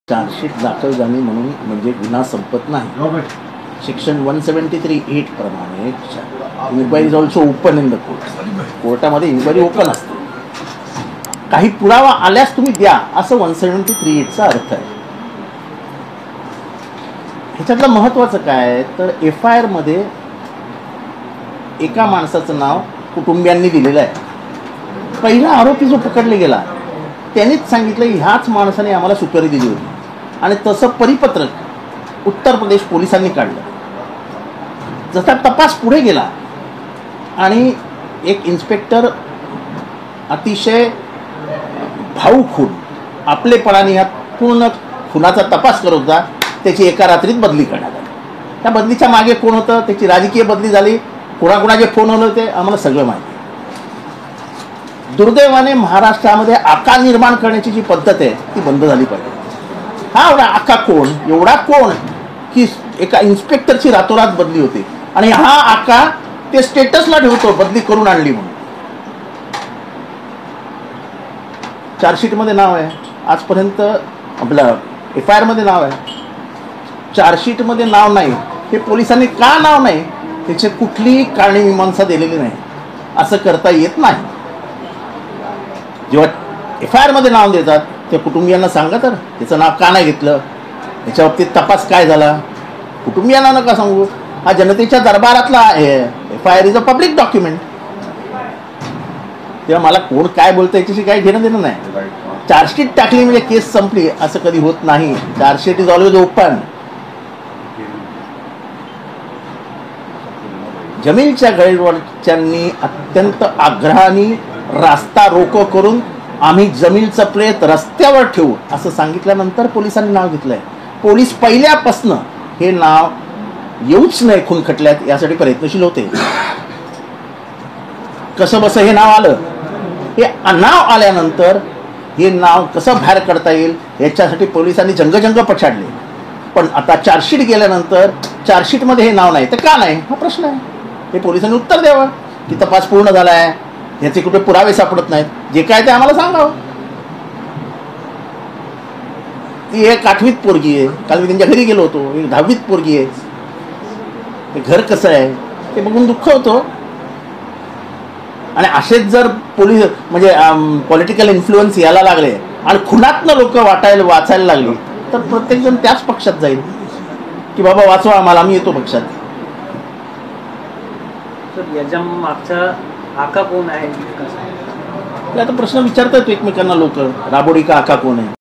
Chargesheet दाखल झाली म्हणून म्हणजे गुन्हा संपत नाही. सेक्शन 173(8) प्रमाणे inquiry is also open in the court. कोर्टामध्ये इन्क्वायरी ओपन असते. काही पुरावा आल्यास तुम्ही द्या असं 173(8) चा अर्थ आहे. ह्याच्यातलं महत्त्वाचं काय तर FIR मध्ये एका माणसाचं नाव कुटुंबियांनी दिलेलं आहे. पहिला आरोपी जो पकडला गेला त्यांनीच सांगितलं ह्याच माणसाने आम्हाला सुपारी दिली होती आणि तसं परिपत्रक उत्तर प्रदेश पोलिसांनी काढलं. जसा तपास पुढे गेला आणि एक इन्स्पेक्टर अतिशय भाऊ खून आपलेपणाने ह्या पूर्ण खुनाचा तपास करत होता. त्याची एका रात्रीत बदली करण्यात आली. त्या बदलीच्या मागे कोण होतं, त्याची राजकीय बदली झाली, कोणाकोणाचे फोन आले होते आम्हाला सगळं माहिती. दुर्दैवाने महाराष्ट्रामध्ये आका निर्माण करण्याची जी पद्धत आहे ती बंद झाली पाहिजे. हा एवढा आका कोण, एवढा कोण की एका इन्स्पेक्टरची रातोरात बदली होते आणि हा आका ते स्टेटसला ठेवतो बदली करून आणली म्हणून. चार्जशीटमध्ये नाव आहे, आजपर्यंत आपलं FIR मध्ये नाव आहे, चार्जशीटमध्ये नाव नाही. हे पोलिसांनी का नाव नाही त्याची कुठलीही कारणमीमांसा दिलेली नाही. असं करता येत नाही. जेव्हा FIR मध्ये नाव देतात त्या कुटुंबियांना सांगा तर त्याचं नाव का नाही घेतलं, याच्या बाबतीत तपास काय झाला, कुटुंबियांना नका सांगू. हा जनतेच्या दरबारातला आहे. FIR is a public document. तेव्हा मला कोण काय बोलतं याच्याशी काही घेणं देणं नाही. चार्जशीट टाकली म्हणजे केस संपली असं कधी होत नाही. Chargesheet is always open. जमीलच्या गैरवर्तनांनी अत्यंत आग्रहाने रास्ता रोको करून आम्ही जमीलचं प्रेत रस्त्यावर ठेवू असं सांगितल्यानंतर पोलिसांनी नाव घेतलंय. पोलीस पहिल्यापासनं हे नाव येऊच नाही खून खटल्यात यासाठी प्रयत्नशील होते. कसं बसं हे नाव आलं, हे नाव आल्यानंतर हे नाव कसं बाहेर काढता येईल याच्यासाठी पोलिसांनी जंगजंग पछाडले. पण आता चार्जशीट गेल्यानंतर चार्जशीटमध्ये हे नाव नाही तर का नाही हा प्रश्न आहे. हे पोलिसांनी उत्तर द्यावं की तपास पूर्ण झाला आहे, ह्याचे कुठे पुरावे सापडत नाहीत, जे काय ते आम्हाला सांगावं. ती एक 8वीत पोरगी आहे, काल मी त्यांच्या घरी गेलो होतो. एक 10वीत पोरगी आहे. ते घर कसं आहे ते बघून दुःख होतं. आणि असेच जर पोलीस म्हणजे पॉलिटिकल इन्फ्लुएन्स यायला लागले आणि खुनातनं लोक वाचायला लागली तर प्रत्येकजण त्याच पक्षात जाईल की बाबा वाचवा आम्हाला, आम्ही येतो पक्षात. याच्या मागचा आका कोण आहे आता प्रश्न विचारतात एकमेकांना लोक, राबोडी का आका कोण आहे.